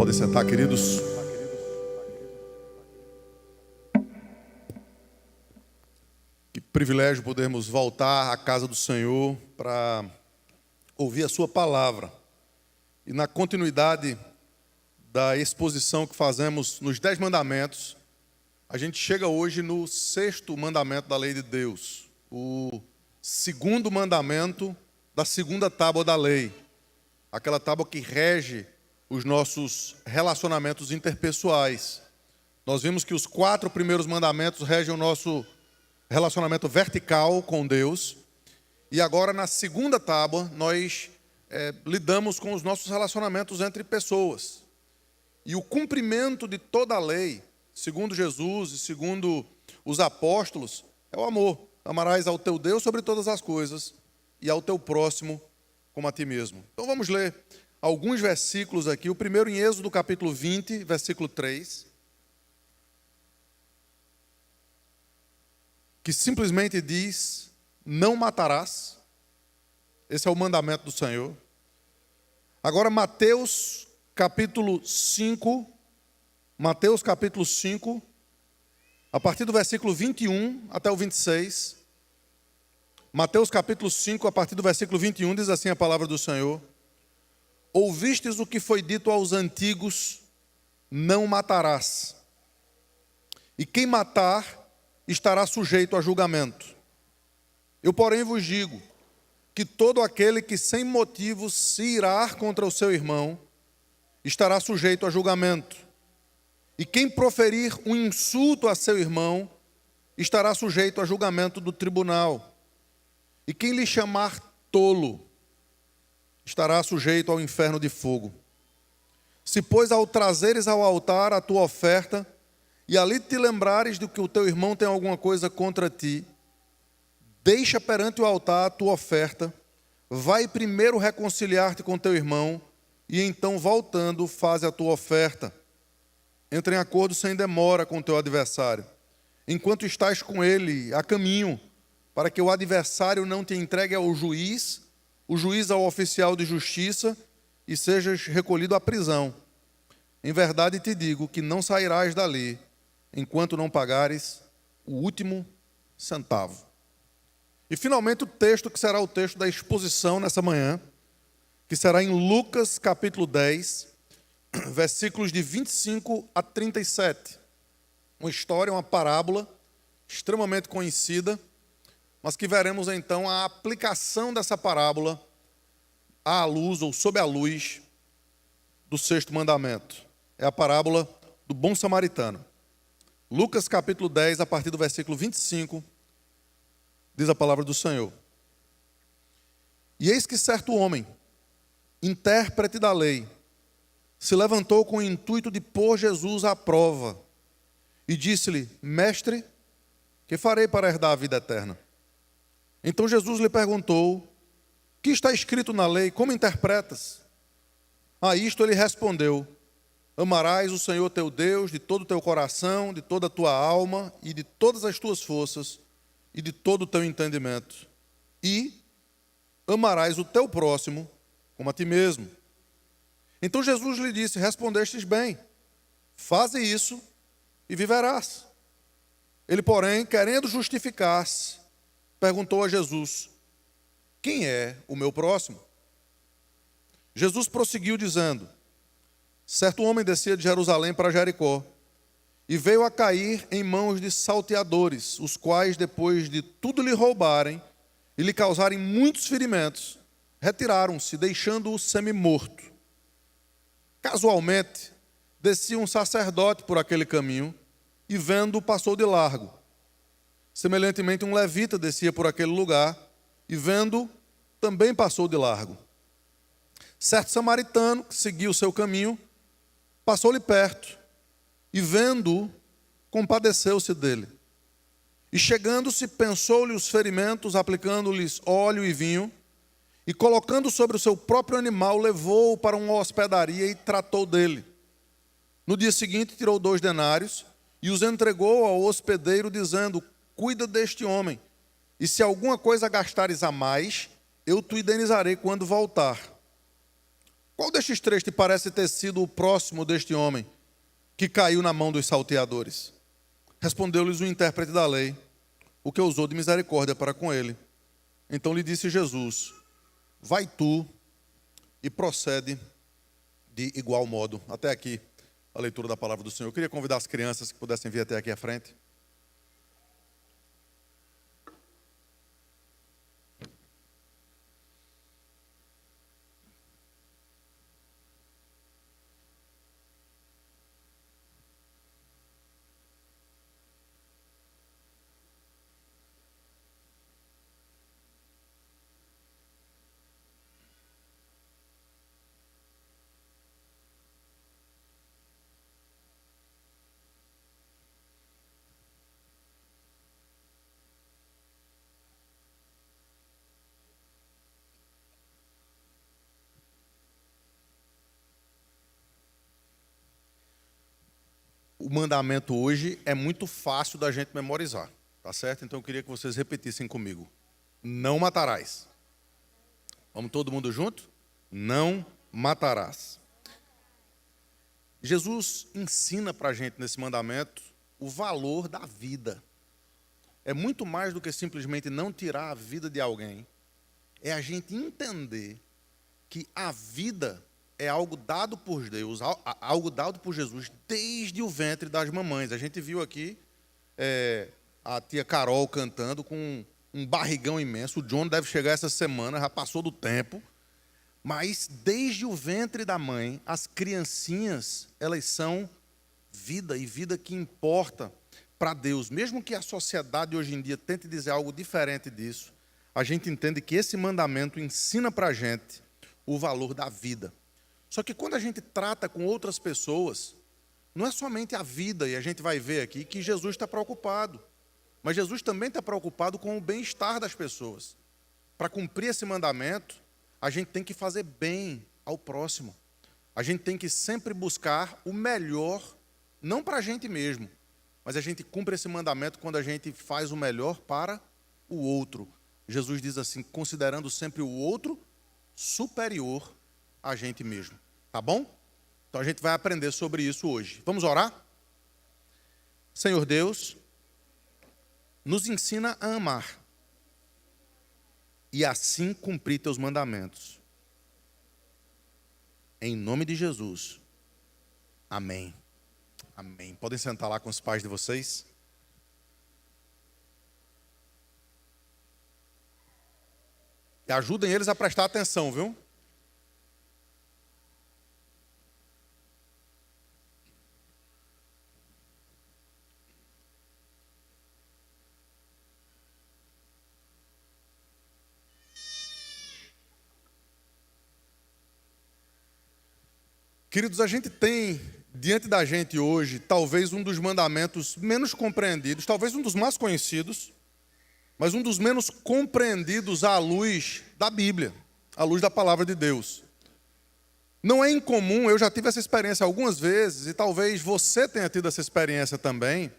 Podem sentar, queridos. Que privilégio podermos voltar à casa do Senhor para ouvir a sua palavra. E na continuidade da exposição que fazemos nos 10 mandamentos, a gente chega hoje no 6º mandamento da lei de Deus, o 2º mandamento da 2ª tábua da lei, aquela tábua que rege os nossos relacionamentos interpessoais. Nós vimos que os 4 primeiros mandamentos regem o nosso relacionamento vertical com Deus, e agora na 2ª tábua nós lidamos com os nossos relacionamentos entre pessoas. E o cumprimento de toda a lei, segundo Jesus e segundo os apóstolos, é o amor. Amarás ao teu Deus sobre todas as coisas e ao teu próximo como a ti mesmo. Então vamos ler alguns versículos aqui. O primeiro em Êxodo capítulo 20, versículo 3. Que simplesmente diz: não matarás. Esse é o mandamento do Senhor. Agora Mateus capítulo 5, a partir do versículo 21 até o 26. Mateus capítulo 5, a partir do versículo 21, diz assim a palavra do Senhor: ouvistes o que foi dito aos antigos, não matarás. E quem matar estará sujeito a julgamento. Eu, porém, vos digo que todo aquele que sem motivo se irar contra o seu irmão estará sujeito a julgamento. E quem proferir um insulto a seu irmão estará sujeito a julgamento do tribunal. E quem lhe chamar tolo estará sujeito ao inferno de fogo. Se, pois, ao trazeres ao altar a tua oferta, e ali te lembrares de que o teu irmão tem alguma coisa contra ti, deixa perante o altar a tua oferta, vai primeiro reconciliar-te com teu irmão, e então, voltando, faze a tua oferta. Entra em acordo sem demora com o teu adversário, enquanto estás com ele a caminho, para que o adversário não te entregue ao juiz, o juiz ao oficial de justiça, e sejas recolhido à prisão. Em verdade te digo que não sairás dali, enquanto não pagares o último centavo. E finalmente o texto que será o texto da exposição nessa manhã, que será em Lucas capítulo 10, versículos de 25 a 37. Uma história, uma parábola extremamente conhecida, mas que veremos então a aplicação dessa parábola à luz ou sob a luz do 6º mandamento. É a parábola do bom samaritano. Lucas capítulo 10, a partir do versículo 25, diz a palavra do Senhor: e eis que certo homem, intérprete da lei, se levantou com o intuito de pôr Jesus à prova, e disse-lhe: mestre, que farei para herdar a vida eterna? Então Jesus lhe perguntou: que está escrito na lei, como interpretas? A isto ele respondeu: amarás o Senhor teu Deus de todo o teu coração, de toda a tua alma e de todas as tuas forças e de todo o teu entendimento. E amarás o teu próximo como a ti mesmo. Então Jesus lhe disse: respondestes bem, faze isso e viverás. Ele, porém, querendo justificar-se, perguntou a Jesus: quem é o meu próximo? Jesus prosseguiu dizendo: certo homem descia de Jerusalém para Jericó, e veio a cair em mãos de salteadores, os quais, depois de tudo lhe roubarem e lhe causarem muitos ferimentos, retiraram-se, deixando-o semi-morto. Casualmente, descia um sacerdote por aquele caminho, e vendo-o, passou de largo. Semelhantemente, um levita descia por aquele lugar, e vendo-o, também passou de largo. Certo samaritano, que seguia o seu caminho, passou-lhe perto, e vendo-o, compadeceu-se dele. E chegando-se, pensou-lhe os ferimentos, aplicando-lhes óleo e vinho, e colocando sobre o seu próprio animal, levou-o para uma hospedaria e tratou dele. No dia seguinte, tirou 2 denários e os entregou ao hospedeiro, dizendo: cuida deste homem, e se alguma coisa gastares a mais, eu te indenizarei quando voltar. Qual destes três te parece ter sido o próximo deste homem que caiu na mão dos salteadores? Respondeu-lhes o intérprete da lei, o que usou de misericórdia para com ele. Então lhe disse Jesus: vai tu e procede de igual modo. Até aqui a leitura da palavra do Senhor. Eu queria convidar as crianças que pudessem vir até aqui à frente. O mandamento hoje é muito fácil da gente memorizar, tá certo? Então eu queria que vocês repetissem comigo. Não matarás. Vamos todo mundo junto? Não matarás. Jesus ensina para a gente nesse mandamento o valor da vida. É muito mais do que simplesmente não tirar a vida de alguém. É a gente entender que a vida é algo dado por Deus, algo dado por Jesus desde o ventre das mamães. A gente viu aqui a tia Carol cantando com um barrigão imenso. O John deve chegar essa semana, já passou do tempo. Mas desde o ventre da mãe, as criancinhas, elas são vida, e vida que importa para Deus. Mesmo que a sociedade hoje em dia tente dizer algo diferente disso, a gente entende que esse mandamento ensina para a gente o valor da vida. Só que quando a gente trata com outras pessoas, não é somente a vida, e a gente vai ver aqui que Jesus está preocupado. Mas Jesus também está preocupado com o bem-estar das pessoas. Para cumprir esse mandamento, a gente tem que fazer bem ao próximo. A gente tem que sempre buscar o melhor, não para a gente mesmo, mas a gente cumpre esse mandamento quando a gente faz o melhor para o outro. Jesus diz assim, considerando sempre o outro superior a gente mesmo, tá bom? Então a gente vai aprender sobre isso hoje. Vamos orar? Senhor Deus, nos ensina a amar e assim cumprir teus mandamentos. Em nome de Jesus. Amém. Amém. Podem sentar lá com os pais de vocês. E ajudem eles a prestar atenção, viu? Queridos, a gente tem diante da gente hoje, talvez um dos mandamentos menos compreendidos, talvez um dos mais conhecidos, mas um dos menos compreendidos à luz da Bíblia, à luz da palavra de Deus. Não é incomum, eu já tive essa experiência algumas vezes, e talvez você tenha tido essa experiência também,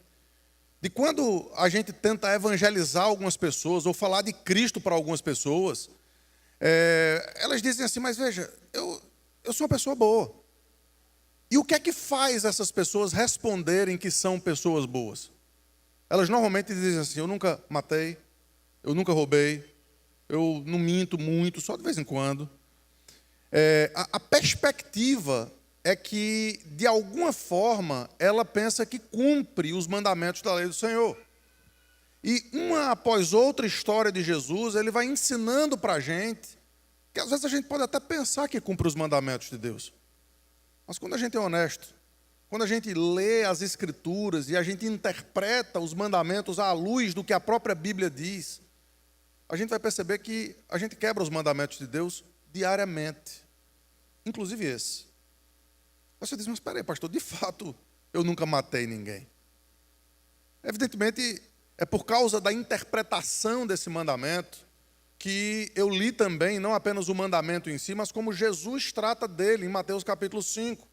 de quando a gente tenta evangelizar algumas pessoas, ou falar de Cristo para algumas pessoas, elas dizem assim, mas veja, eu sou uma pessoa boa. E o que é que faz essas pessoas responderem que são pessoas boas? Elas normalmente dizem assim, eu nunca matei, eu nunca roubei, eu não minto muito, só de vez em quando. A perspectiva é que, de alguma forma, ela pensa que cumpre os mandamentos da lei do Senhor. E uma após outra história de Jesus, ele vai ensinando para a gente, que às vezes a gente pode até pensar que cumpre os mandamentos de Deus. Mas quando a gente é honesto, quando a gente lê as Escrituras e a gente interpreta os mandamentos à luz do que a própria Bíblia diz, a gente vai perceber que a gente quebra os mandamentos de Deus diariamente, inclusive esse. Você diz, mas espera aí, pastor, de fato, eu nunca matei ninguém. Evidentemente, é por causa da interpretação desse mandamento que eu li também, não apenas o mandamento em si, mas como Jesus trata dele em Mateus capítulo 5.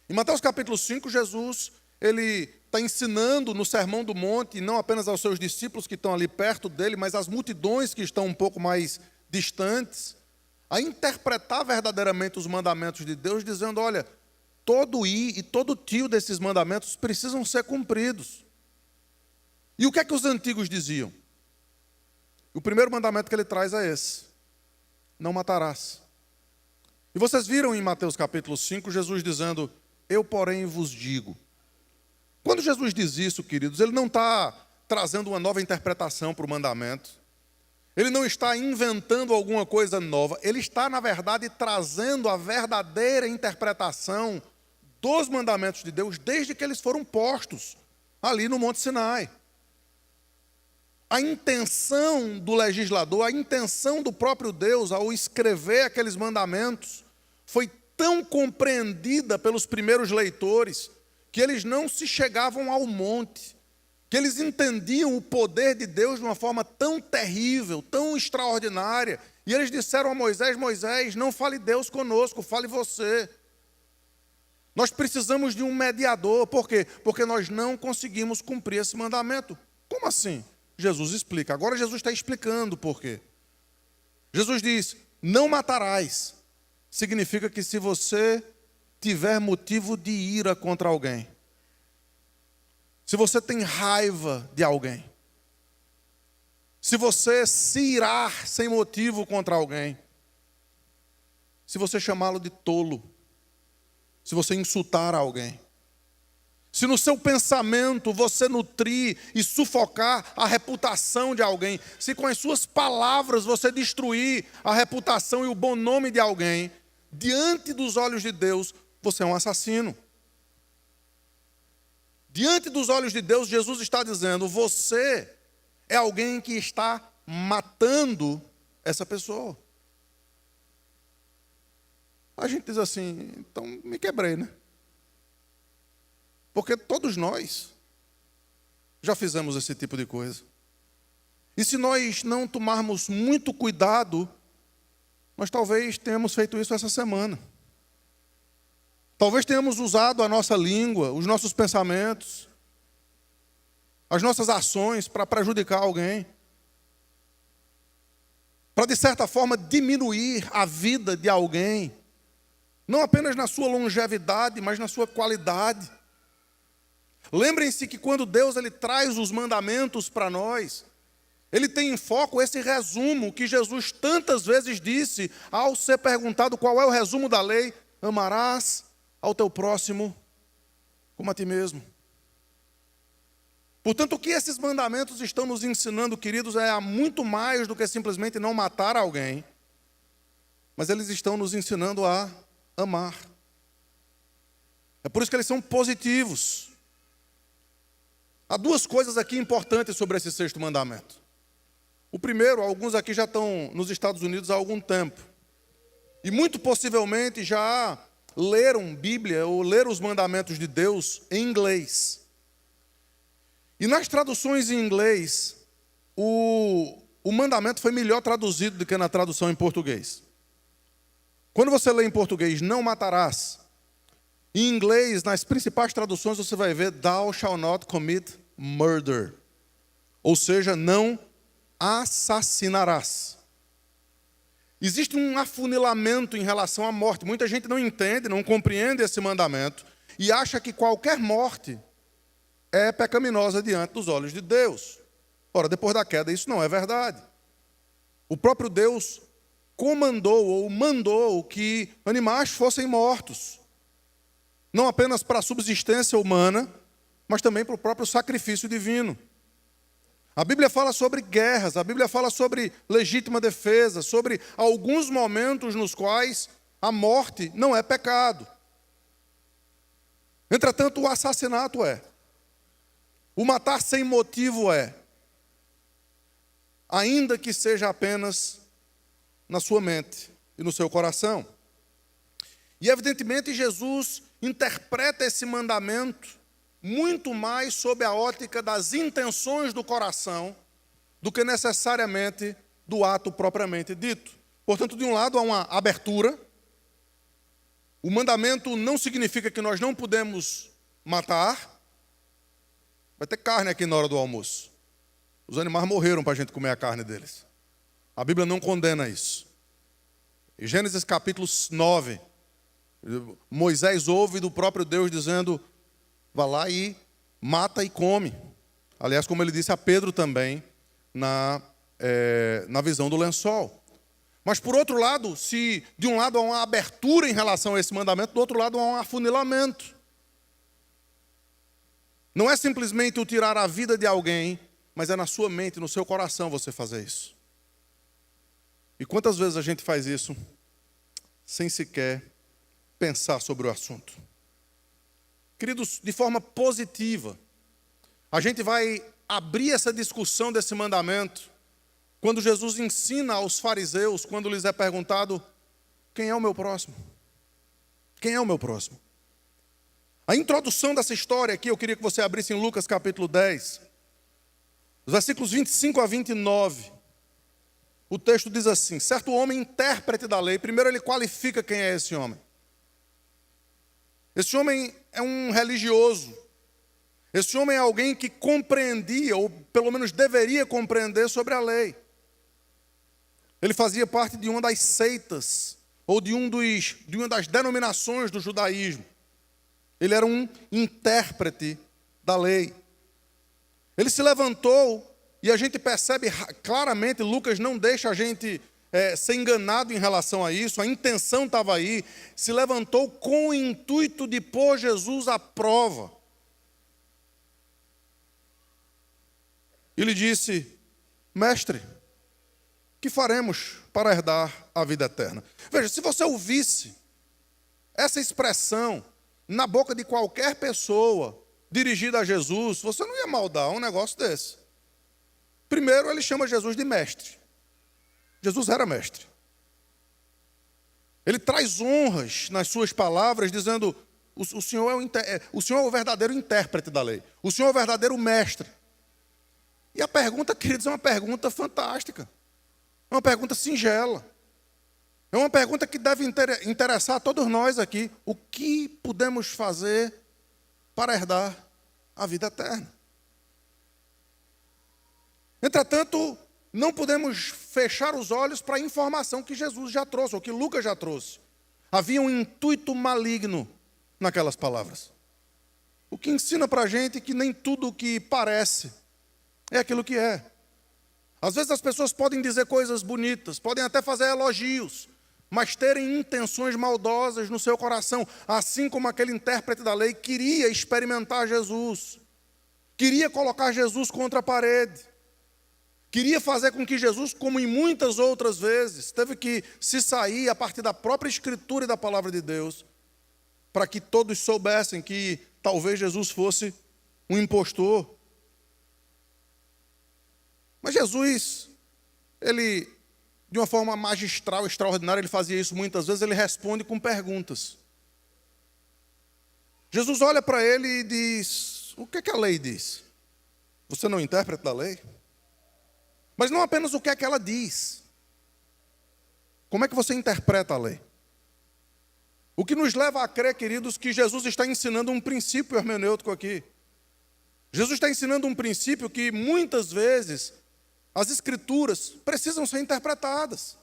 Em Mateus capítulo 5, Jesus, ele está ensinando no Sermão do Monte, não apenas aos seus discípulos que estão ali perto dele, mas às multidões que estão um pouco mais distantes, a interpretar verdadeiramente os mandamentos de Deus, dizendo, olha, todo i e todo tio desses mandamentos precisam ser cumpridos. E o que é que os antigos diziam? O primeiro mandamento que ele traz é esse: não matarás. E vocês viram em Mateus capítulo 5, Jesus dizendo, eu porém vos digo. Quando Jesus diz isso, queridos, ele não está trazendo uma nova interpretação para o mandamento. Ele não está inventando alguma coisa nova. Ele está, na verdade, trazendo a verdadeira interpretação dos mandamentos de Deus desde que eles foram postos ali no Monte Sinai. A intenção do legislador, a intenção do próprio Deus ao escrever aqueles mandamentos foi tão compreendida pelos primeiros leitores que eles não se chegavam ao monte, que eles entendiam o poder de Deus de uma forma tão terrível, tão extraordinária, e eles disseram a Moisés, Moisés, não fale Deus conosco, fale você. Nós precisamos de um mediador, por quê? Porque nós não conseguimos cumprir esse mandamento. Como assim? Jesus explica. Agora Jesus está explicando por quê. Jesus diz, não matarás. Significa que se você tiver motivo de ira contra alguém, se você tem raiva de alguém, se você se irar sem motivo contra alguém, se você chamá-lo de tolo, se você insultar alguém, se no seu pensamento você nutrir e sufocar a reputação de alguém, se com as suas palavras você destruir a reputação e o bom nome de alguém, diante dos olhos de Deus, você é um assassino. Diante dos olhos de Deus, Jesus está dizendo, você é alguém que está matando essa pessoa. A gente diz assim, então me quebrei, né? Porque todos nós já fizemos esse tipo de coisa. E se nós não tomarmos muito cuidado, nós talvez tenhamos feito isso essa semana. Talvez tenhamos usado a nossa língua, os nossos pensamentos, as nossas ações para prejudicar alguém. Para, de certa forma, diminuir a vida de alguém. Não apenas na sua longevidade, mas na sua qualidade. Lembrem-se que quando Deus ele traz os mandamentos para nós, Ele tem em foco esse resumo que Jesus tantas vezes disse ao ser perguntado qual é o resumo da lei: amarás ao teu próximo como a ti mesmo. Portanto, o que esses mandamentos estão nos ensinando, queridos, é muito mais do que simplesmente não matar alguém, mas eles estão nos ensinando a amar. É por isso que eles são positivos. Há duas coisas aqui importantes sobre esse sexto mandamento. O primeiro, alguns aqui já estão nos Estados Unidos há algum tempo. E muito possivelmente já leram Bíblia ou leram os mandamentos de Deus em inglês. E nas traduções em inglês, o mandamento foi melhor traduzido do que na tradução em português. Quando você lê em português, não matarás, em inglês, nas principais traduções, você vai ver thou shalt not commit murder. Ou seja, não assassinarás. Existe um afunilamento em relação à morte. Muita gente não entende, não compreende esse mandamento e acha que qualquer morte é pecaminosa diante dos olhos de Deus. Ora, depois da queda, isso não é verdade. O próprio Deus comandou ou mandou que animais fossem mortos. Não apenas para a subsistência humana, mas também para o próprio sacrifício divino. A Bíblia fala sobre guerras, a Bíblia fala sobre legítima defesa, sobre alguns momentos nos quais a morte não é pecado. Entretanto, o assassinato é. O matar sem motivo é. Ainda que seja apenas na sua mente e no seu coração. E evidentemente Jesus interpreta esse mandamento muito mais sob a ótica das intenções do coração do que necessariamente do ato propriamente dito. Portanto, de um lado há uma abertura. O mandamento não significa que nós não podemos matar. Vai ter carne aqui na hora do almoço. Os animais morreram para a gente comer a carne deles. A Bíblia não condena isso. Em Gênesis capítulo 9, Moisés ouve do próprio Deus dizendo: vá lá e mata e come. Aliás, como ele disse a Pedro também, na visão do lençol. Mas, por outro lado, se de um lado há uma abertura em relação a esse mandamento, do outro lado há um afunilamento. Não é simplesmente o tirar a vida de alguém, mas é na sua mente, no seu coração você fazer isso. E quantas vezes a gente faz isso sem sequer pensar sobre o assunto? Queridos, de forma positiva, a gente vai abrir essa discussão desse mandamento quando Jesus ensina aos fariseus, quando lhes é perguntado: quem é o meu próximo? Quem é o meu próximo? A introdução dessa história aqui, eu queria que você abrisse em Lucas capítulo 10, os versículos 25 a 29. O texto diz assim: certo homem intérprete da lei. Primeiro ele qualifica quem é esse homem. Esse homem é um religioso. Esse homem é alguém que compreendia, ou pelo menos deveria compreender, sobre a lei. Ele fazia parte de uma das seitas, ou de uma das denominações do judaísmo. Ele era um intérprete da lei. Ele se levantou, e a gente percebe claramente, Lucas não deixa a gente ser enganado em relação a isso, a intenção estava aí. Se levantou com o intuito de pôr Jesus à prova. Ele disse: mestre, que faremos para herdar a vida eterna? Veja, se você ouvisse essa expressão na boca de qualquer pessoa dirigida a Jesus, você não ia maldar um negócio desse. Primeiro, ele chama Jesus de mestre. Jesus era mestre. Ele traz honras nas suas palavras, dizendo: o Senhor é o verdadeiro intérprete da lei. O Senhor é o verdadeiro mestre. E a pergunta, queridos, é uma pergunta fantástica. É uma pergunta singela. É uma pergunta que deve interessar a todos nós aqui. O que podemos fazer para herdar a vida eterna? Entretanto, não podemos fechar os olhos para a informação que Jesus já trouxe, ou que Lucas já trouxe. Havia um intuito maligno naquelas palavras. O que ensina para a gente que nem tudo o que parece é aquilo que é. Às vezes as pessoas podem dizer coisas bonitas, podem até fazer elogios, mas terem intenções maldosas no seu coração, assim como aquele intérprete da lei queria experimentar Jesus, queria colocar Jesus contra a parede, queria fazer com que Jesus, como em muitas outras vezes, teve que se sair a partir da própria Escritura e da Palavra de Deus, para que todos soubessem que talvez Jesus fosse um impostor. Mas Jesus, ele, de uma forma magistral, extraordinária, ele fazia isso muitas vezes, ele responde com perguntas. Jesus olha para ele e diz: o que é que a lei diz? Você não é intérprete da lei? Mas não apenas o que é que ela diz. Como é que você interpreta a lei? O que nos leva a crer, queridos, que Jesus está ensinando um princípio hermenêutico aqui. Jesus está ensinando um princípio que muitas vezes as Escrituras precisam ser interpretadas.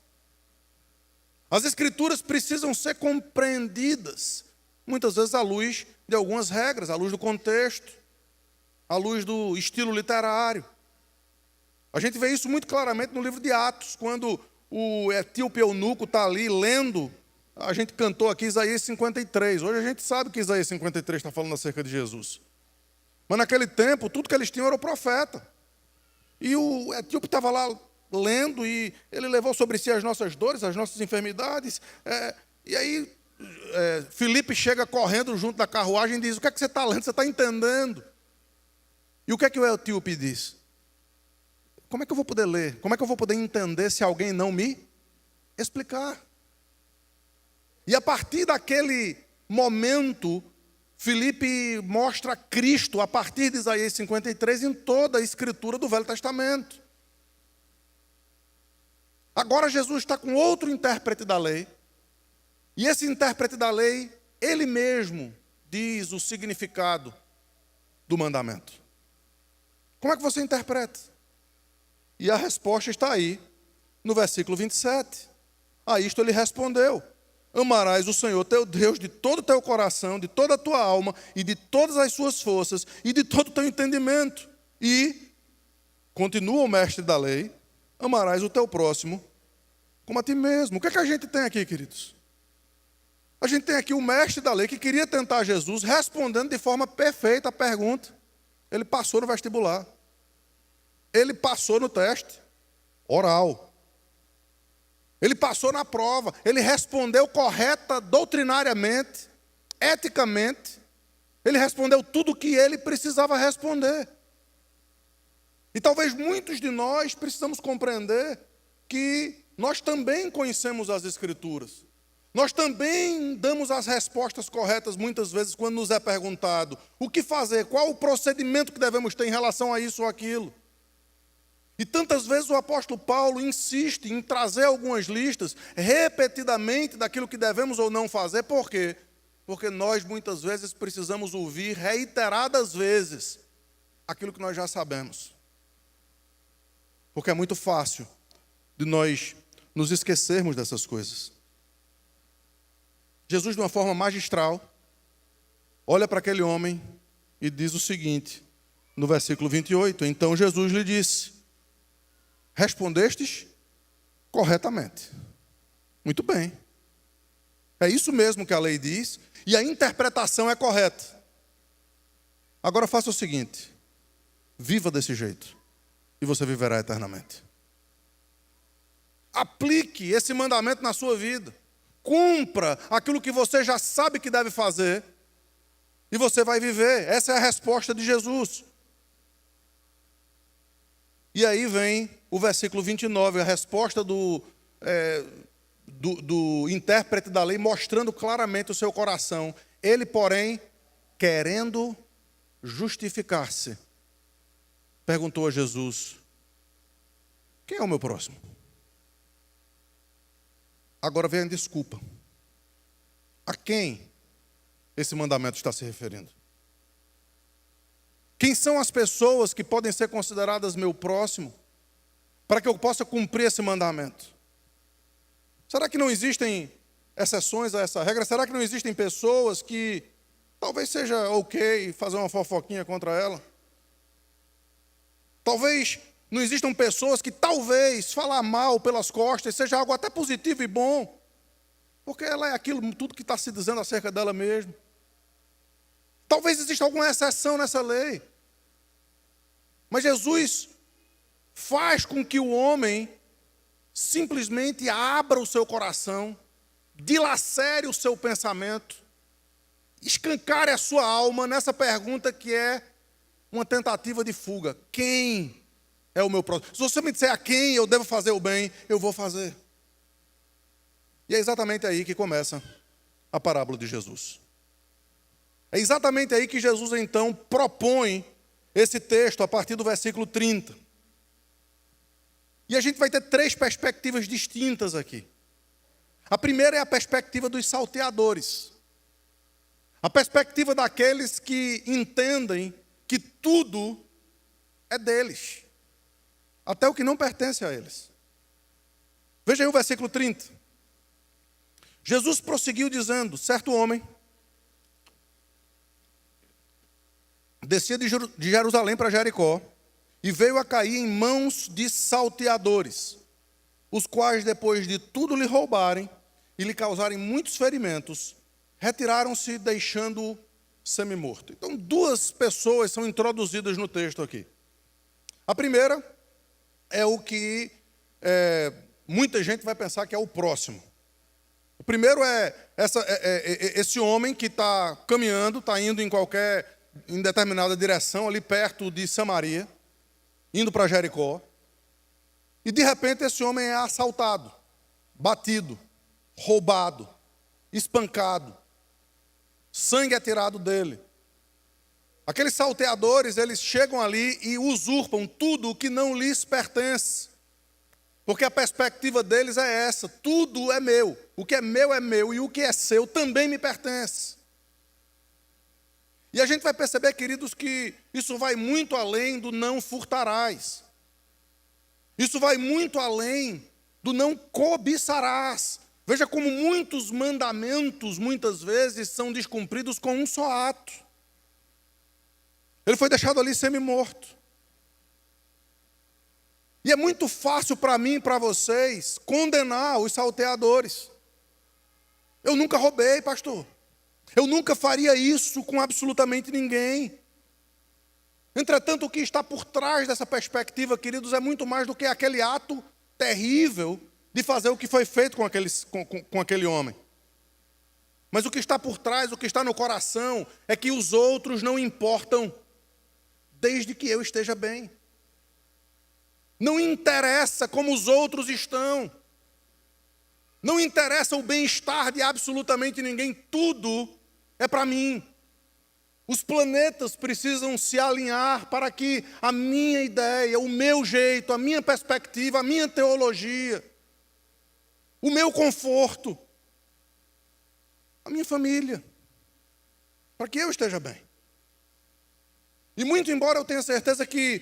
As Escrituras precisam ser compreendidas, muitas vezes à luz de algumas regras, à luz do contexto, à luz do estilo literário. A gente vê isso muito claramente no livro de Atos, quando o etíope eunuco está ali lendo. A gente cantou aqui Isaías 53. Hoje a gente sabe que Isaías 53 está falando acerca de Jesus. Mas naquele tempo, tudo que eles tinham era o profeta. E o etíope estava lá lendo e ele levou sobre si as nossas dores, as nossas enfermidades. E aí Filipe chega correndo junto da carruagem e diz: o que é que você está lendo? Você está entendendo? E o que é que o etíope diz? Como é que eu vou poder ler? Como é que eu vou poder entender se alguém não me explicar? E a partir daquele momento, Filipe mostra Cristo a partir de Isaías 53 em toda a escritura do Velho Testamento. Agora Jesus está com outro intérprete da lei. E esse intérprete da lei, ele mesmo diz o significado do mandamento. Como é que você interpreta? E a resposta está aí no versículo 27. A isto ele respondeu: amarás o Senhor teu Deus de todo o teu coração, de toda a tua alma e de todas as suas forças e de todo o teu entendimento. E, continua o mestre da lei, amarás o teu próximo como a ti mesmo. O que é que a gente tem aqui, queridos? A gente tem aqui o mestre da lei que queria tentar Jesus respondendo de forma perfeita a pergunta. Ele passou no vestibular. Ele passou no teste oral. Ele passou na prova. Ele respondeu correta doutrinariamente, eticamente. Ele respondeu tudo o que ele precisava responder. E talvez muitos de nós precisamos compreender que nós também conhecemos as Escrituras. Nós também damos as respostas corretas muitas vezes quando nos é perguntado o que fazer, qual o procedimento que devemos ter em relação a isso ou aquilo. E tantas vezes o apóstolo Paulo insiste em trazer algumas listas repetidamente daquilo que devemos ou não fazer. Por quê? Porque nós muitas vezes precisamos ouvir reiteradas vezes aquilo que nós já sabemos. Porque é muito fácil de nós nos esquecermos dessas coisas. Jesus, de uma forma magistral, olha para aquele homem e diz o seguinte, no versículo 28. Então Jesus lhe disse: respondestes corretamente. Muito bem. É isso mesmo que a lei diz e a interpretação é correta. Agora faça o seguinte: viva desse jeito e você viverá eternamente. Aplique esse mandamento na sua vida. Cumpra aquilo que você já sabe que deve fazer e você vai viver. Essa é a resposta de Jesus. E aí vem o versículo 29, a resposta do intérprete da lei, mostrando claramente o seu coração. Ele, porém, querendo justificar-se, perguntou a Jesus: quem é o meu próximo? Agora vem a desculpa. A quem esse mandamento está se referindo? Quem são as pessoas que podem ser consideradas meu próximo para que eu possa cumprir esse mandamento? Será que não existem exceções a essa regra? Será que não existem pessoas que talvez seja ok fazer uma fofoquinha contra ela? Talvez não existam pessoas que talvez falar mal pelas costas seja algo até positivo e bom, porque ela é aquilo, tudo que está se dizendo acerca dela mesmo. Talvez exista alguma exceção nessa lei. Mas Jesus faz com que o homem simplesmente abra o seu coração, dilacere o seu pensamento, escancare a sua alma nessa pergunta que é uma tentativa de fuga. Quem é o meu próximo? Se você me disser a quem eu devo fazer o bem, eu vou fazer. E é exatamente aí que começa a parábola de Jesus. É exatamente aí que Jesus, então, propõe esse texto a partir do versículo 30. E a gente vai ter três perspectivas distintas aqui. A primeira é a perspectiva dos salteadores. A perspectiva daqueles que entendem que tudo é deles, até o que não pertence a eles. Veja aí o versículo 30. Jesus prosseguiu dizendo: certo homem descia de Jerusalém para Jericó e veio a cair em mãos de salteadores, os quais, depois de tudo lhe roubarem e lhe causarem muitos ferimentos, retiraram-se, deixando-o semi-morto. Então, duas pessoas são introduzidas no texto aqui. A primeira é o que muita gente vai pensar que é o próximo. O primeiro é esse homem que está caminhando, está indo em determinada direção, ali perto de Samaria, indo para Jericó, e de repente esse homem é assaltado, batido, roubado, espancado, sangue é tirado dele. Aqueles salteadores, eles chegam ali e usurpam tudo o que não lhes pertence, porque a perspectiva deles é essa: tudo é meu, o que é meu e o que é seu também me pertence. E a gente vai perceber, queridos, que isso vai muito além do não furtarás. Isso vai muito além do não cobiçarás. Veja como muitos mandamentos, muitas vezes, são descumpridos com um só ato. Ele foi deixado ali semi-morto. E é muito fácil para mim e para vocês condenar os salteadores. Eu nunca roubei, pastor. Eu nunca faria isso com absolutamente ninguém. Entretanto, o que está por trás dessa perspectiva, queridos, é muito mais do que aquele ato terrível de fazer o que foi feito com aquele homem. Mas o que está por trás, o que está no coração, é que os outros não importam, desde que eu esteja bem. Não interessa como os outros estão. Não interessa o bem-estar de absolutamente ninguém. Tudo é para mim. Os planetas precisam se alinhar para que a minha ideia, o meu jeito, a minha perspectiva, a minha teologia, o meu conforto, a minha família, para que eu esteja bem. E muito embora eu tenha certeza que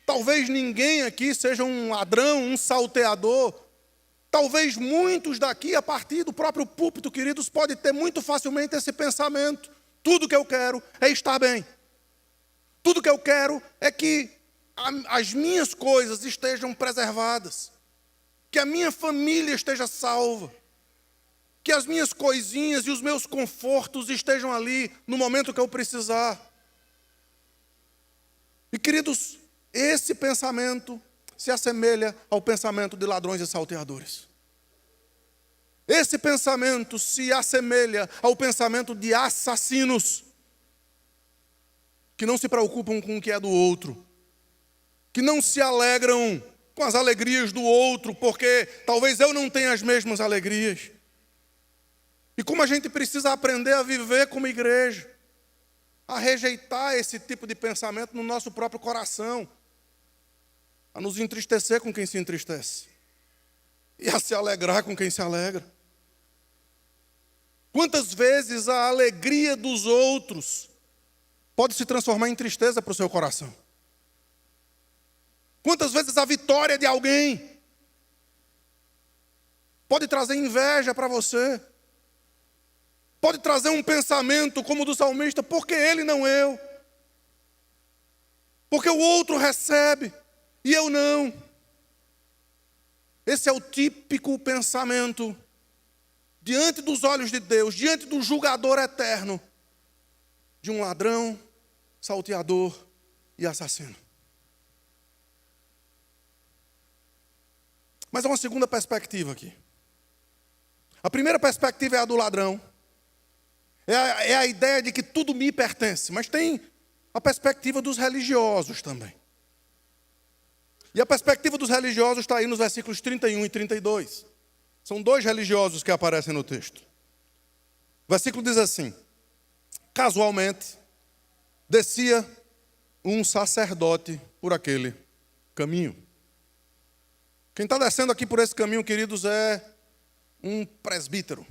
talvez ninguém aqui seja um ladrão, um salteador, talvez muitos daqui, a partir do próprio púlpito, queridos, podem ter muito facilmente esse pensamento. Tudo que eu quero é estar bem. Tudo que eu quero é que as minhas coisas estejam preservadas. Que a minha família esteja salva. Que as minhas coisinhas e os meus confortos estejam ali no momento que eu precisar. E, queridos, esse pensamento se assemelha ao pensamento de ladrões e salteadores. Esse pensamento se assemelha ao pensamento de assassinos, que não se preocupam com o que é do outro, que não se alegram com as alegrias do outro, porque talvez eu não tenha as mesmas alegrias. E como a gente precisa aprender a viver como igreja, a rejeitar esse tipo de pensamento no nosso próprio coração, a nos entristecer com quem se entristece e a se alegrar com quem se alegra. Quantas vezes a alegria dos outros pode se transformar em tristeza para o seu coração? Quantas vezes a vitória de alguém pode trazer inveja para você? Pode trazer um pensamento como o do salmista, por que ele não eu? Porque o outro recebe e eu não. Esse é o típico pensamento diante dos olhos de Deus, diante do julgador eterno, de um ladrão, salteador e assassino. Mas há uma segunda perspectiva aqui. A primeira perspectiva é a do ladrão. É a ideia de que tudo me pertence, mas tem a perspectiva dos religiosos também. E a perspectiva dos religiosos está aí nos versículos 31 e 32. São dois religiosos que aparecem no texto. O versículo diz assim: casualmente, descia um sacerdote por aquele caminho. Quem está descendo aqui por esse caminho, queridos, é um presbítero.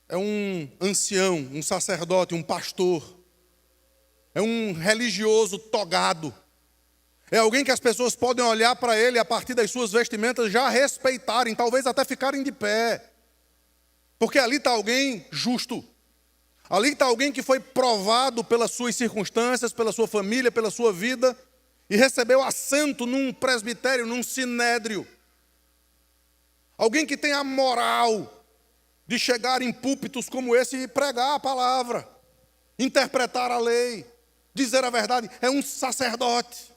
É um ancião, um sacerdote, um pastor. É um religioso togado. É alguém que as pessoas podem olhar para ele a partir das suas vestimentas, já respeitarem, talvez até ficarem de pé. Porque ali está alguém justo. Ali está alguém que foi provado pelas suas circunstâncias, pela sua família, pela sua vida, e recebeu assento num presbitério, num sinédrio. Alguém que tem a moral de chegar em púlpitos como esse e pregar a palavra, interpretar a lei, dizer a verdade. É um sacerdote.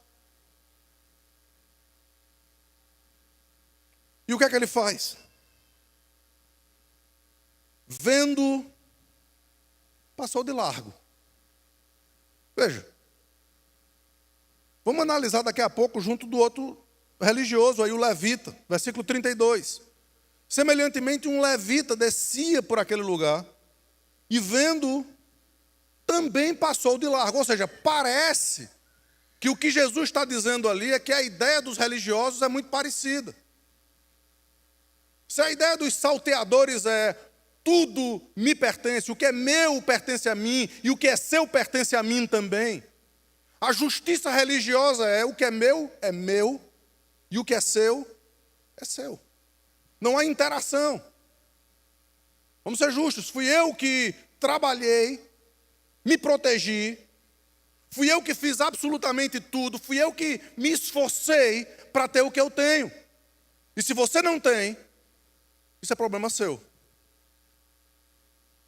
E o que é que ele faz? Vendo, passou de largo. Veja. Vamos analisar daqui a pouco junto do outro religioso, aí o levita, versículo 32. Semelhantemente, um levita descia por aquele lugar e vendo, também passou de largo. Ou seja, parece que o que Jesus está dizendo ali é que a ideia dos religiosos é muito parecida. Se a ideia dos salteadores é tudo me pertence, o que é meu pertence a mim e o que é seu pertence a mim também. A justiça religiosa é o que é meu e o que é seu é seu. Não há interação. Vamos ser justos, fui eu que trabalhei, me protegi, fui eu que fiz absolutamente tudo, fui eu que me esforcei para ter o que eu tenho. E se você não tem, isso é problema seu.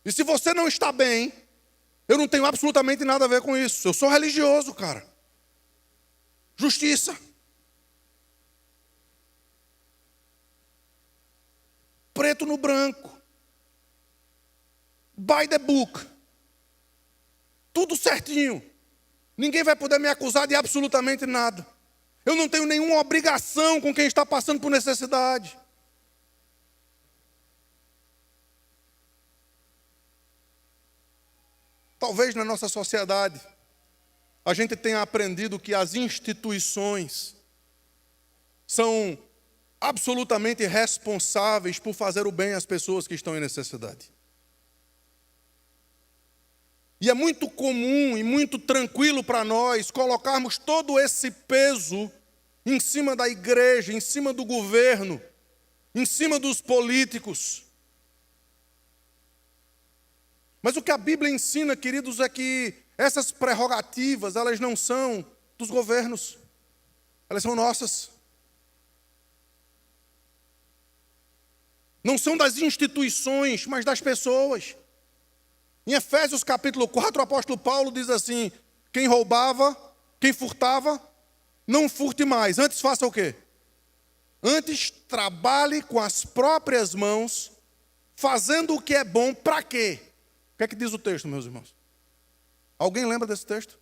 E se você não está bem, eu não tenho absolutamente nada a ver com isso. Eu sou religioso, cara. Justiça. Preto no branco. By the book. Tudo certinho. Ninguém vai poder me acusar de absolutamente nada. Eu não tenho nenhuma obrigação com quem está passando por necessidade. Talvez na nossa sociedade a gente tenha aprendido que as instituições são absolutamente responsáveis por fazer o bem às pessoas que estão em necessidade. E é muito comum e muito tranquilo para nós colocarmos todo esse peso em cima da igreja, em cima do governo, em cima dos políticos. Mas o que a Bíblia ensina, queridos, é que essas prerrogativas, elas não são dos governos, elas são nossas. Não são das instituições, mas das pessoas. Em Efésios capítulo 4, o apóstolo Paulo diz assim: quem roubava, quem furtava, não furte mais. Antes faça o quê? Antes trabalhe com as próprias mãos, fazendo o que é bom, para quê? O que é que diz o texto, meus irmãos? Alguém lembra desse texto?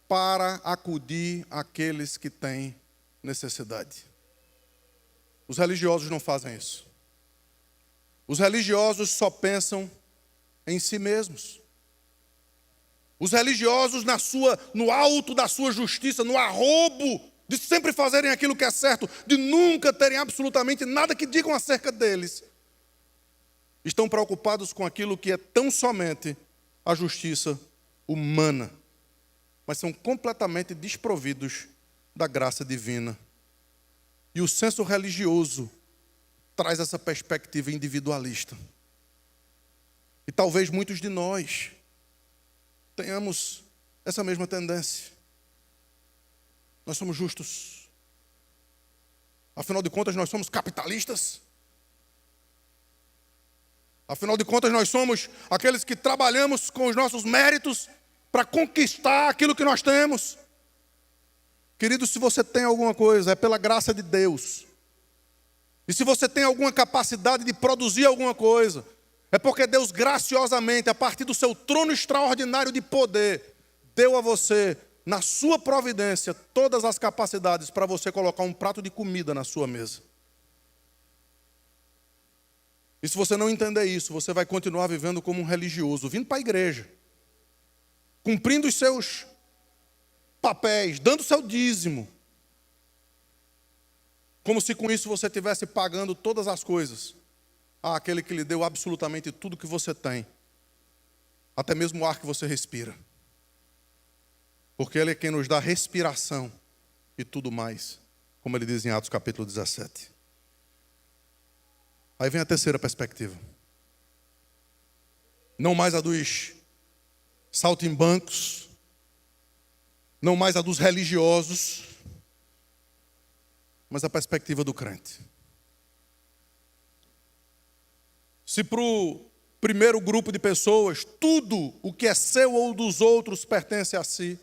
Para acudir àqueles que têm necessidade. Os religiosos não fazem isso. Os religiosos só pensam em si mesmos. Os religiosos no alto da sua justiça, no arrobo de sempre fazerem aquilo que é certo, de nunca terem absolutamente nada que digam acerca deles, estão preocupados com aquilo que é tão somente a justiça humana, mas são completamente desprovidos da graça divina. E o senso religioso traz essa perspectiva individualista. E talvez muitos de nós tenhamos essa mesma tendência. Nós somos justos. Afinal de contas, nós somos capitalistas. Afinal de contas, nós somos aqueles que trabalhamos com os nossos méritos para conquistar aquilo que nós temos. Querido, se você tem alguma coisa, é pela graça de Deus. E se você tem alguma capacidade de produzir alguma coisa, é porque Deus graciosamente, a partir do seu trono extraordinário de poder, deu a você, na sua providência, todas as capacidades para você colocar um prato de comida na sua mesa. E se você não entender isso, você vai continuar vivendo como um religioso, vindo para a igreja, cumprindo os seus papéis, dando o seu dízimo, como se com isso você estivesse pagando todas as coisas àquele que lhe deu absolutamente tudo que você tem, até mesmo o ar que você respira. Porque Ele é quem nos dá respiração e tudo mais, como Ele diz em Atos capítulo 17. Aí vem a terceira perspectiva. Não mais a dos saltimbancos, não mais a dos religiosos, mas a perspectiva do crente. Se para o primeiro grupo de pessoas, tudo o que é seu ou dos outros pertence a si,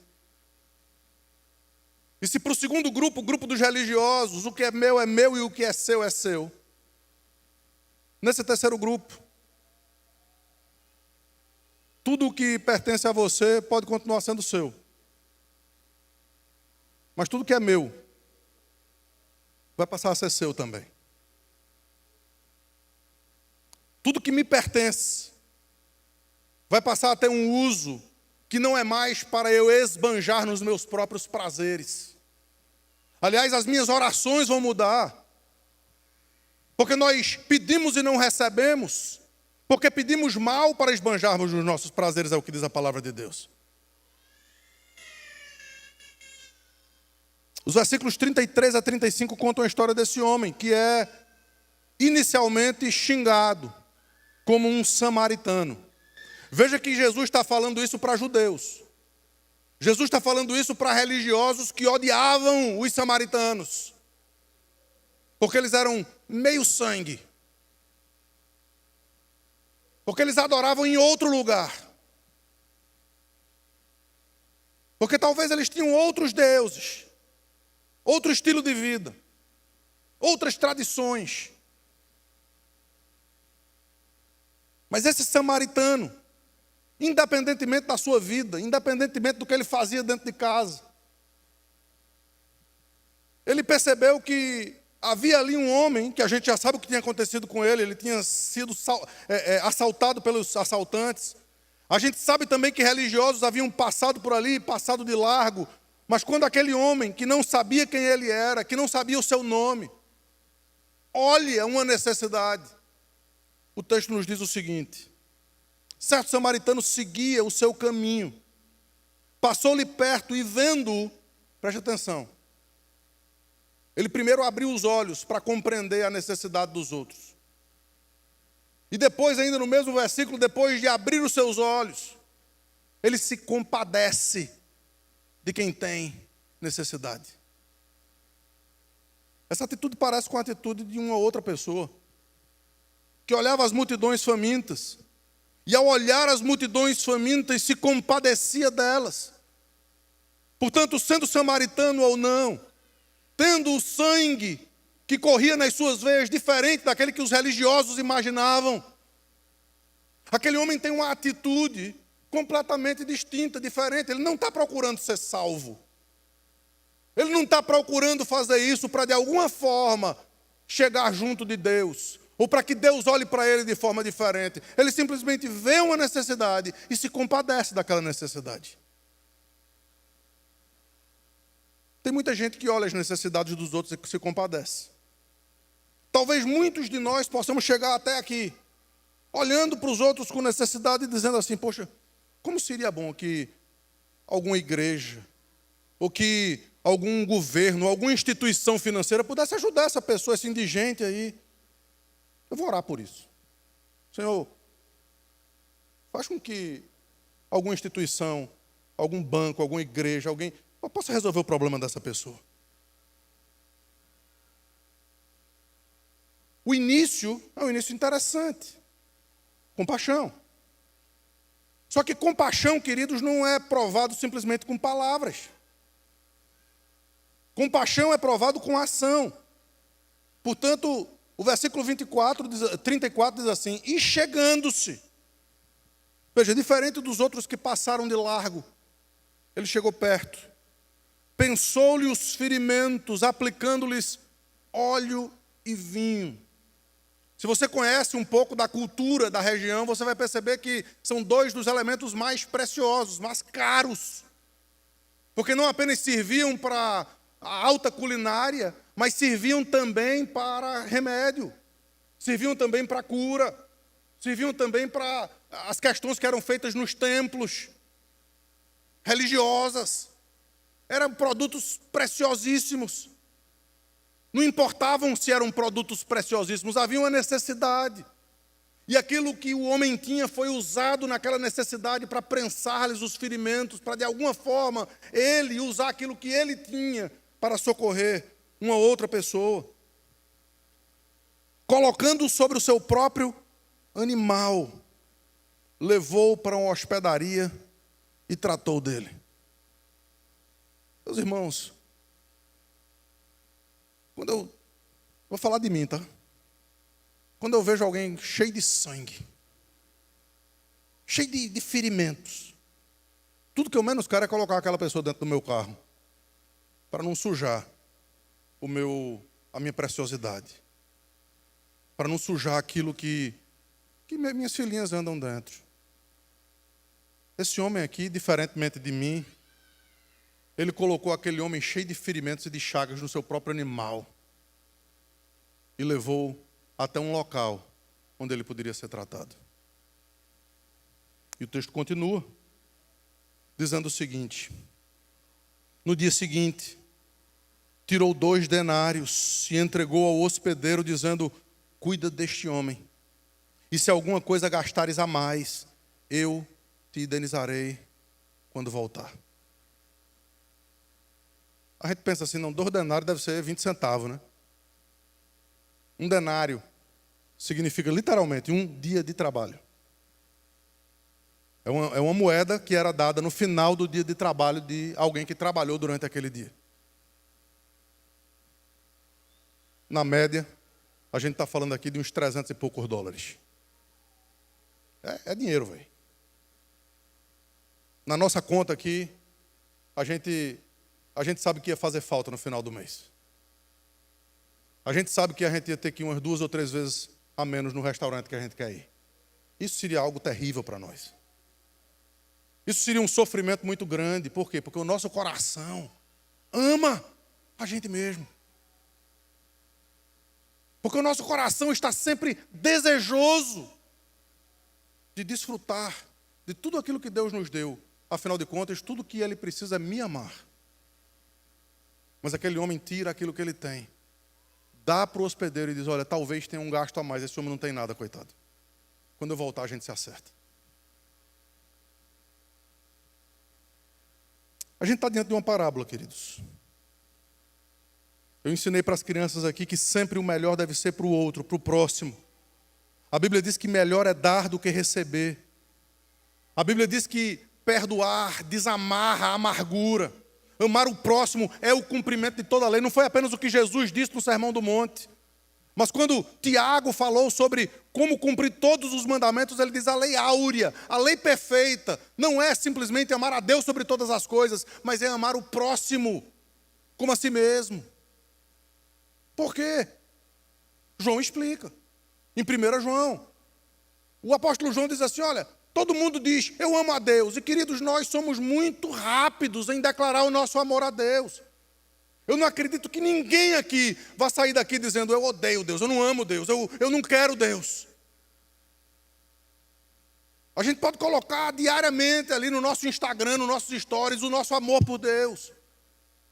e se para o segundo grupo, o grupo dos religiosos, o que é meu e o que é seu é seu, nesse terceiro grupo, tudo o que pertence a você pode continuar sendo seu, mas tudo que é meu vai passar a ser seu também. Tudo que me pertence vai passar a ter um uso que não é mais para eu esbanjar nos meus próprios prazeres. Aliás, as minhas orações vão mudar. Porque nós pedimos e não recebemos, porque pedimos mal para esbanjarmos nos nossos prazeres, é o que diz a palavra de Deus. Os versículos 33 a 35 contam a história desse homem, que é inicialmente xingado como um samaritano. Veja que Jesus está falando isso para judeus. Jesus está falando isso para religiosos que odiavam os samaritanos, porque eles eram meio sangue, porque eles adoravam em outro lugar, porque talvez eles tinham outros deuses, outro estilo de vida, outras tradições. Mas esse samaritano, independentemente da sua vida, independentemente do que ele fazia dentro de casa, ele percebeu que havia ali um homem, que a gente já sabe o que tinha acontecido com ele, ele tinha sido assaltado pelos assaltantes. A gente sabe também que religiosos haviam passado por ali, passado de largo, mas quando aquele homem, que não sabia quem ele era, que não sabia o seu nome, olha uma necessidade, o texto nos diz o seguinte: certo samaritano seguia o seu caminho, passou-lhe perto e vendo-o, preste atenção, ele primeiro abriu os olhos para compreender a necessidade dos outros. E depois, ainda no mesmo versículo, depois de abrir os seus olhos, ele se compadece de quem tem necessidade. Essa atitude parece com a atitude de uma outra pessoa, que olhava as multidões famintas, e ao olhar as multidões famintas, se compadecia delas. Portanto, sendo samaritano ou não, tendo o sangue que corria nas suas veias diferente daquele que os religiosos imaginavam, aquele homem tem uma atitude completamente distinta, diferente. Ele não está procurando ser salvo. Ele não está procurando fazer isso para, de alguma forma, chegar junto de Deus, ou para que Deus olhe para ele de forma diferente. Ele simplesmente vê uma necessidade e se compadece daquela necessidade. Tem muita gente que olha as necessidades dos outros e se compadece. Talvez muitos de nós possamos chegar até aqui, olhando para os outros com necessidade e dizendo assim: poxa, como seria bom que alguma igreja, ou que algum governo, alguma instituição financeira pudesse ajudar essa pessoa, esse indigente aí. Eu vou orar por isso. Senhor, faz com que alguma instituição, algum banco, alguma igreja, alguém possa resolver o problema dessa pessoa. O início é um início interessante. Compaixão. Só que compaixão, queridos, não é provado simplesmente com palavras. Compaixão é provado com ação. Portanto, o versículo 34 diz assim: e chegando-se. Veja, diferente dos outros que passaram de largo, ele chegou perto, pensou-lhe os ferimentos, aplicando-lhes óleo e vinho. Se você conhece um pouco da cultura da região, você vai perceber que são dois dos elementos mais preciosos, mais caros. Porque não apenas serviam para a alta culinária, mas serviam também para remédio, serviam também para cura, serviam também para as questões que eram feitas nos templos religiosas. Eram produtos preciosíssimos. Não importavam se eram produtos preciosíssimos, havia uma necessidade. E aquilo que o homem tinha foi usado naquela necessidade para prensar-lhes os ferimentos, para de alguma forma ele usar aquilo que ele tinha para socorrer uma outra pessoa. Colocando sobre o seu próprio animal, levou-o para uma hospedaria e tratou dele. Meus irmãos, quando eu vou falar de mim, tá? Quando eu vejo alguém cheio de sangue, cheio de ferimentos, tudo que eu menos quero é colocar aquela pessoa dentro do meu carro, para não sujar a minha preciosidade, para não sujar aquilo que minhas filhinhas andam dentro. Esse homem aqui, diferentemente de mim, ele colocou aquele homem cheio de ferimentos e de chagas no seu próprio animal e levou até um local onde ele poderia ser tratado. E o texto continua dizendo o seguinte: no dia seguinte, tirou 2 denários e entregou ao hospedeiro, dizendo: cuida deste homem. E se alguma coisa gastares a mais, eu te indenizarei quando voltar. A gente pensa assim, não, 2 denários deve ser 20 centavos, né? 1 denário significa literalmente 1 dia de trabalho. É uma moeda que era dada no final do dia de trabalho de alguém que trabalhou durante aquele dia. Na média, a gente está falando aqui de uns 300 e poucos dólares. É dinheiro, velho. Na nossa conta aqui, a gente sabe que ia fazer falta no final do mês. A gente sabe que a gente ia ter que ir umas 2 ou 3 vezes a menos no restaurante que a gente quer ir. Isso seria algo terrível para nós. Isso seria um sofrimento muito grande. Por quê? Porque o nosso coração ama a gente mesmo. Porque o nosso coração está sempre desejoso de desfrutar de tudo aquilo que Deus nos deu. Afinal de contas, tudo que Ele precisa é me amar. Mas aquele homem tira aquilo que ele tem, dá para o hospedeiro e diz, olha, talvez tenha um gasto a mais, esse homem não tem nada, coitado. Quando eu voltar, a gente se acerta. A gente está diante de uma parábola, queridos. Eu ensinei para as crianças aqui que sempre o melhor deve ser para o outro, para o próximo. A Bíblia diz que melhor é dar do que receber. A Bíblia diz que perdoar desamarra a amargura. Amar o próximo é o cumprimento de toda a lei. Não foi apenas o que Jesus disse no Sermão do Monte. Mas quando Tiago falou sobre como cumprir todos os mandamentos, ele diz a lei áurea, a lei perfeita. Não é simplesmente amar a Deus sobre todas as coisas, mas é amar o próximo como a si mesmo. Por quê? João explica. Em 1 João, o apóstolo João diz assim, olha, todo mundo diz, eu amo a Deus. E queridos, nós somos muito rápidos em declarar o nosso amor a Deus. Eu não acredito que ninguém aqui vá sair daqui dizendo, eu odeio Deus, eu não amo Deus, eu não quero Deus. A gente pode colocar diariamente ali no nosso Instagram, nos nossos stories, o nosso amor por Deus.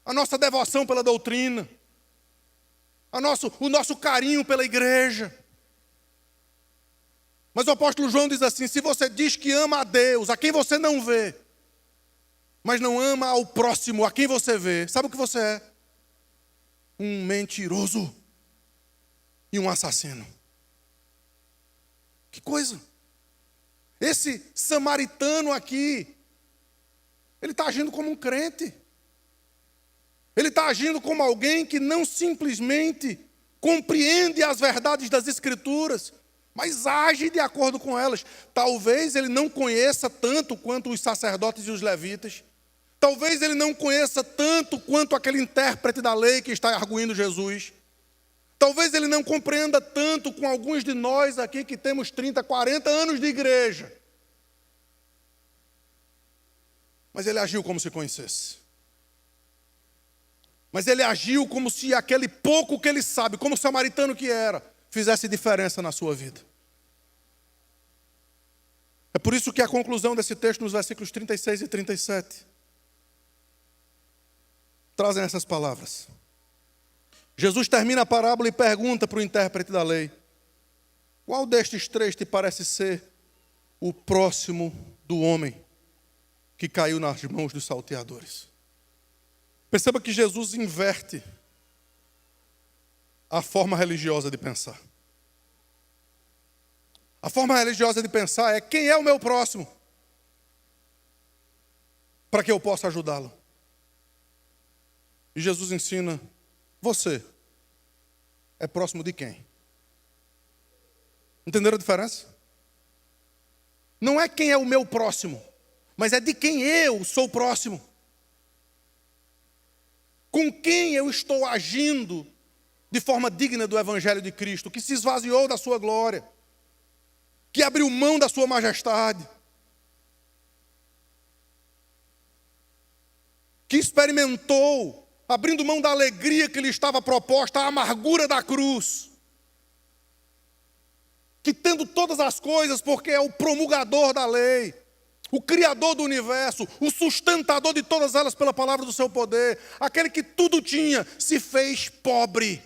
A nossa devoção pela doutrina. O nosso carinho pela igreja. Mas o apóstolo João diz assim, se você diz que ama a Deus, a quem você não vê, mas não ama ao próximo, a quem você vê, sabe o que você é? Um mentiroso e um assassino. Que coisa! Esse samaritano aqui, ele está agindo como um crente. Ele está agindo como alguém que não simplesmente compreende as verdades das Escrituras, mas age de acordo com elas. Talvez ele não conheça tanto quanto os sacerdotes e os levitas. Talvez ele não conheça tanto quanto aquele intérprete da lei que está arguindo Jesus. Talvez ele não compreenda tanto com alguns de nós aqui que temos 30, 40 anos de igreja. Mas ele agiu como se conhecesse. Mas ele agiu como se aquele pouco que ele sabe, como samaritano que era, fizesse diferença na sua vida. É por isso que a conclusão desse texto, nos versículos 36 e 37, trazem essas palavras. Jesus termina a parábola e pergunta para o intérprete da lei, qual destes 3 te parece ser o próximo do homem que caiu nas mãos dos salteadores? Perceba que Jesus inverte a forma religiosa de pensar. A forma religiosa de pensar é quem é o meu próximo, para que eu possa ajudá-lo. E Jesus ensina, você é próximo de quem? Entenderam a diferença? Não é quem é o meu próximo, mas é de quem eu sou próximo. Com quem eu estou agindo de forma digna do Evangelho de Cristo, que se esvaziou da sua glória, que abriu mão da sua majestade, que experimentou, abrindo mão da alegria que lhe estava proposta, a amargura da cruz, que tendo todas as coisas, porque é o promulgador da lei, o Criador do universo, o sustentador de todas elas pela palavra do seu poder, aquele que tudo tinha, se fez pobre.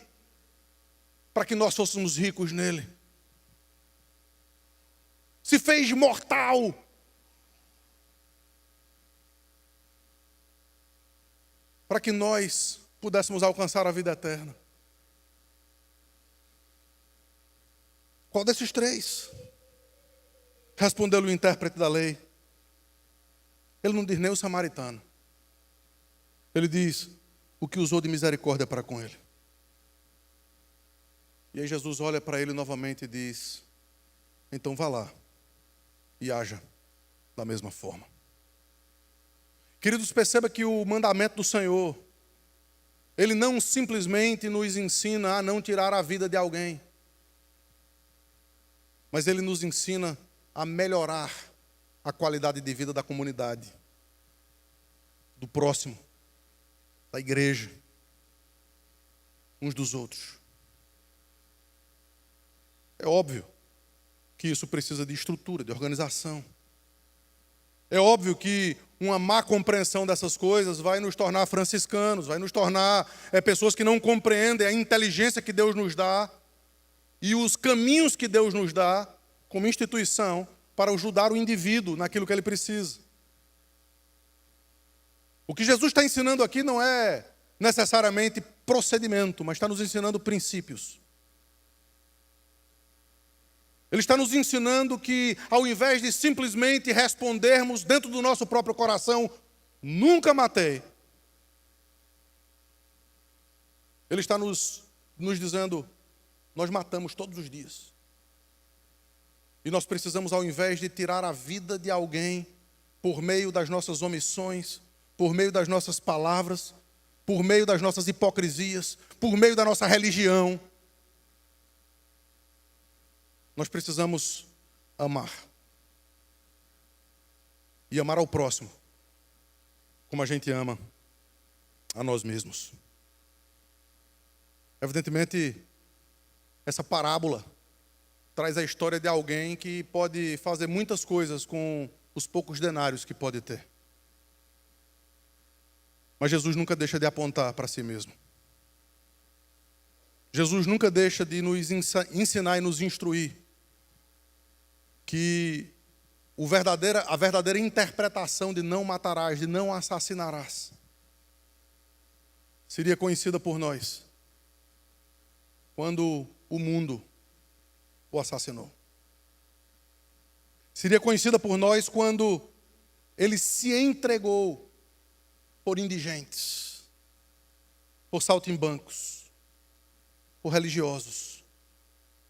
para que nós fôssemos ricos nele. Se fez mortal para que nós pudéssemos alcançar a vida eterna. Qual desses três? Respondeu-lhe o intérprete da lei. Ele não diz nem o samaritano. Ele diz o que usou de misericórdia para com ele. E aí Jesus olha para ele novamente e diz: então vá lá e haja da mesma forma. Queridos, perceba que o mandamento do Senhor, ele não simplesmente nos ensina a não tirar a vida de alguém, mas ele nos ensina a melhorar a qualidade de vida da comunidade, do próximo, da igreja, uns dos outros. É óbvio que isso precisa de estrutura, de organização. É óbvio que uma má compreensão dessas coisas vai nos tornar franciscanos, vai nos tornar pessoas que não compreendem a inteligência que Deus nos dá e os caminhos que Deus nos dá como instituição para ajudar o indivíduo naquilo que ele precisa. O que Jesus está ensinando aqui não é necessariamente procedimento, mas está nos ensinando princípios. Ele está nos ensinando que, ao invés de simplesmente respondermos dentro do nosso próprio coração, nunca matei, ele está nos dizendo, nós matamos todos os dias. E nós precisamos, ao invés de tirar a vida de alguém por meio das nossas omissões, por meio das nossas palavras, por meio das nossas hipocrisias, por meio da nossa religião, nós precisamos amar. E amar ao próximo, como a gente ama a nós mesmos. Evidentemente, essa parábola traz a história de alguém que pode fazer muitas coisas com os poucos denários que pode ter. Mas Jesus nunca deixa de apontar para si mesmo. Jesus nunca deixa de nos ensinar e nos instruir que a verdadeira interpretação de não matarás, de não assassinarás, seria conhecida por nós quando o mundo o assassinou. Seria conhecida por nós quando ele se entregou por indigentes, por saltimbancos, por religiosos,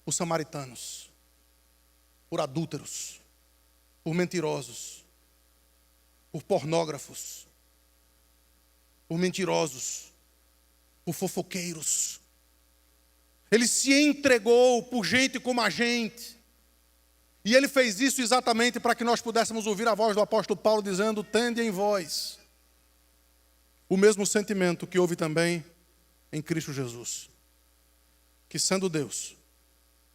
por samaritanos, por adúlteros, por mentirosos, por pornógrafos, por mentirosos, por fofoqueiros. Ele se entregou por gente como a gente. E ele fez isso exatamente para que nós pudéssemos ouvir a voz do apóstolo Paulo dizendo: tende em vós o mesmo sentimento que houve também em Cristo Jesus, que sendo Deus,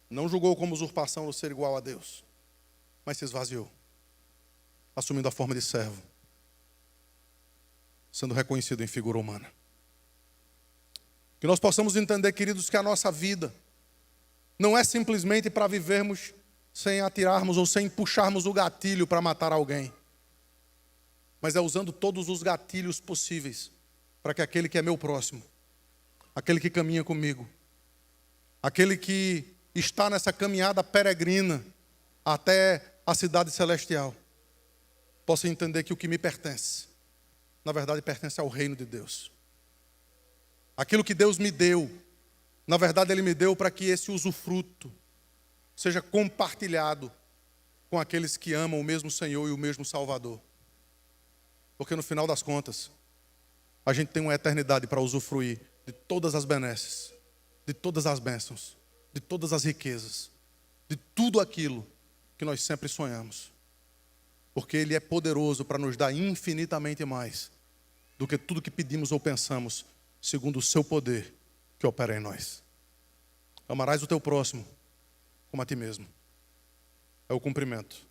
não julgou como usurpação o ser igual a Deus, mas se esvaziou, assumindo a forma de servo, sendo reconhecido em figura humana. Que nós possamos entender, queridos, que a nossa vida não é simplesmente para vivermos sem atirarmos ou sem puxarmos o gatilho para matar alguém, mas é usando todos os gatilhos possíveis para que aquele que é meu próximo, aquele que caminha comigo, aquele que está nessa caminhada peregrina até a cidade celestial, possa entender que o que me pertence, na verdade, pertence ao reino de Deus. Aquilo que Deus me deu, na verdade, Ele me deu para que esse usufruto seja compartilhado com aqueles que amam o mesmo Senhor e o mesmo Salvador. Porque no final das contas, a gente tem uma eternidade para usufruir de todas as benesses, de todas as bênçãos, de todas as riquezas, de tudo aquilo que nós sempre sonhamos. Porque Ele é poderoso para nos dar infinitamente mais do que tudo que pedimos ou pensamos, segundo o seu poder que opera em nós. Amarás o teu próximo como a ti mesmo. É o cumprimento